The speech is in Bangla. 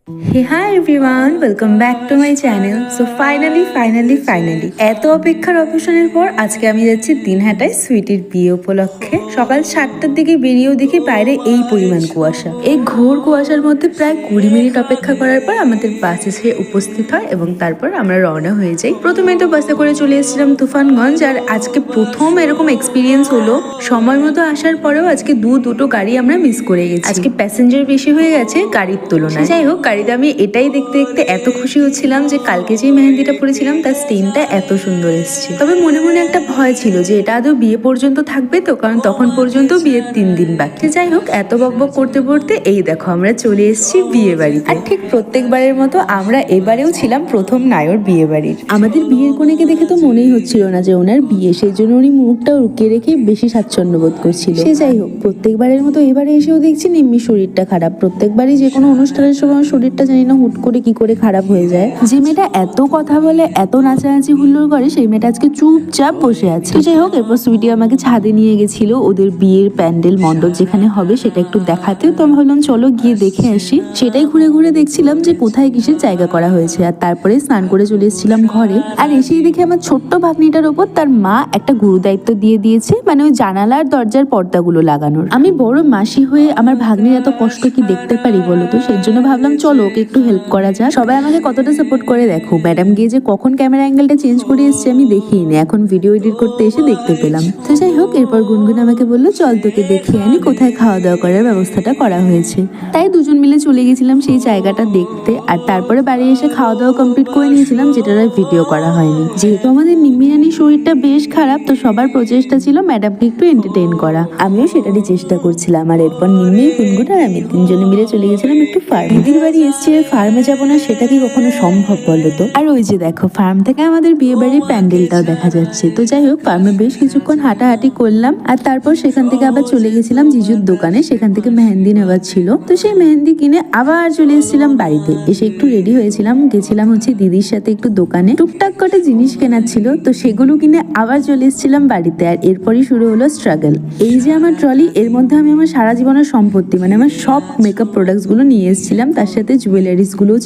Hi everyone, welcome back to my channel. So finally এত অপেক্ষার অবসানের পর আজকে আমি যাচ্ছি দিনহাটায় সুইটির বিয়ে উপলক্ষে। সকাল 7টার দিকে বেরিয়েও দেখি বাইরে এই পরিমাণ কুয়াশা। এই ঘোর কুয়াশার মধ্যে প্রায় 20 মিনিট অপেক্ষা করার পর আমাদের বাস এসে উপস্থিত হয় এবং তারপর আমরা রওনা হয়ে যাই। প্রথমে তো বাসে করে চলে এসেছিলাম তুফানগঞ্জ, আর আজকে প্রথম এরকম এক্সপিরিয়েন্স হলো সময় মতো আসার পরেও আজকে দুটো গাড়ি আমরা মিস করে গেছি। আজকে প্যাসেঞ্জার বেশি হয়ে গেছে গাড়ির তুলনায়। যাই হোক, গাড়িতে আমি এটাই দেখতে দেখতে এত খুশি হচ্ছিলাম যে কালকে যে মেহেন্দিটা পরেছিলাম তার স্টেনটা এত সুন্দর এসেছে। তবে মনে মনে একটা ভয় ছিল যে এটা আদৌ বিয়ে পর্যন্ত থাকবে তো, কারণ তখন পর্যন্ত বিয়ের 3 দিন বাকি। যাই হোক, এত বকবক করতে করতে এই দেখো আমরা চলে এসেছি বিয়ে বাড়িতে। আর ঠিক প্রত্যেকবারের মতো আমরা এবারেও ছিলাম প্রথম নায়র বিয়ে বাড়ির। আমাদের বিয়ের কনেকে দেখে তো মনেই হচ্ছিল না যে ওনার বিয়ে, সেই জন্য উনি মুখটা লুকিয়ে রেখে বেশি স্বাচ্ছন্দ্য বোধ করছিল। সে যাই হোক, প্রত্যেকবারের মতো এবারে এসেও দেখছি নিম্মির শরীরটা খারাপ। প্রত্যেকবারই যে কোনো অনুষ্ঠানের সময় শরীরটা জানি না হুট করে কি করে খারাপ হয়ে যায়। যে মেয়েটা এত কথা বলে, এত নাচানাচি হুল্লোড় করে, সেই মেয়েটা আজকে চুপচাপ বসে আছে। যাই হোক, এরপর সুইটি আমাকে ছাদে নিয়ে গেছিল ওদের বিয়ের প্যান্ডেল মণ্ডপ যেখানে হবে সেটা একটু দেখাতে। তো আমি ভাবলাম চলো গিয়ে দেখে আসি। সেটাই ঘুরে ঘুরে দেখছিলাম যে কোথায় কিসের জায়গা করা হয়েছে। আর তারপরে স্নান করে চলে এসেছিলাম ঘরে। আর এসেই দেখি আমার ছোট্ট ভাগ্নিটার ওপর তার মা একটা গুরু দায়িত্ব দিয়ে দিয়েছে, মানে ওই জানালার দরজার পর্দাগুলো লাগানোর। আমি বড় মাসি হয়ে আমার ভাগ্নির এত কষ্ট কি দেখতে পারি বলো তো? সেই জন্য ভাবলাম চলো ওকে একটু হেল্প করা যাক। সবাই আমাকে কতটা সাপোর্ট করে দেখো। ম্যাডাম গিয়ে যে কখন ক্যামেরা অ্যাঙ্গেলটা চেঞ্জ করে এসছে আমি দেখিনি, এখন ভিডিও এডিট করতে এসে দেখতে পেলাম। তো যাই হোক, এরপর গুনগুন আমাকে বললো চল তোকে দেখিয়ে আনি কোথায় খাওয়া দাওয়া করার ব্যবস্থাটা করা হয়েছে। তাই দুজন মিলে চলে গেছিলাম সেই জায়গাটা দেখতে। আর তারপরে বাড়ি এসে খাওয়া দাওয়া কমপ্লিট করে নিয়েছিলাম, যেটার আর ভিডিও করা হয়নি। যেহেতু আমাদের নিম্মি রানীর শরীরটা বেশ খারাপ, তো সবার প্রচেষ্টা ছিল ম্যাডামকে একটু এন্টারটেইন করা। আমিও সেটারই চেষ্টা করছিলাম। আর এরপর নিম্মি, গুনগুন আর আমি তিনজনে মিলে চলে গেছিলাম একটু ফার্ম। দিদির বাড়ি এসছি, ফার্মে যাবো না সেটা কি কখনো সম্ভব বলো তো? আর ওই যে দেখো ফার্ম থেকে আমাদের বিয়ে বাড়ির প্যান্ডেলটাও দেখা যাচ্ছে। তো যাই হোক, ফার্মে বেশ কিছুক্ষণ হাঁটাহাঁটি করলাম। আর তারপর সেখান থেকে আবার চলে গেছিলাম জিজুর দোকানে, সেখান থেকে মেহেন্দি নেওয়ার ছিল। তো সেই মেহেন্দি কিনে আবার চলে এসেছিলাম বাড়িতে। এসে একটু রেডি হয়েছিলাম, গেছিলাম হচ্ছে দিদির সাথে একটু দোকানে, টুকটাক করে জিনিস কেনার ছিল। তো সেগুলো কিনে আবার চলে এসেছিলাম বাড়িতে। আর এরপরই শুরু হলো স্ট্রাগল। এই যে আমার ট্রলি, এর মধ্যে আমি আমার সারা জীবনের সম্পত্তি, মানে আমার সব মেকআপ প্রোডাক্টস গুলো নিয়ে এসেছিলাম, তার সাথে জুয়েলারিস গুলো ছিল।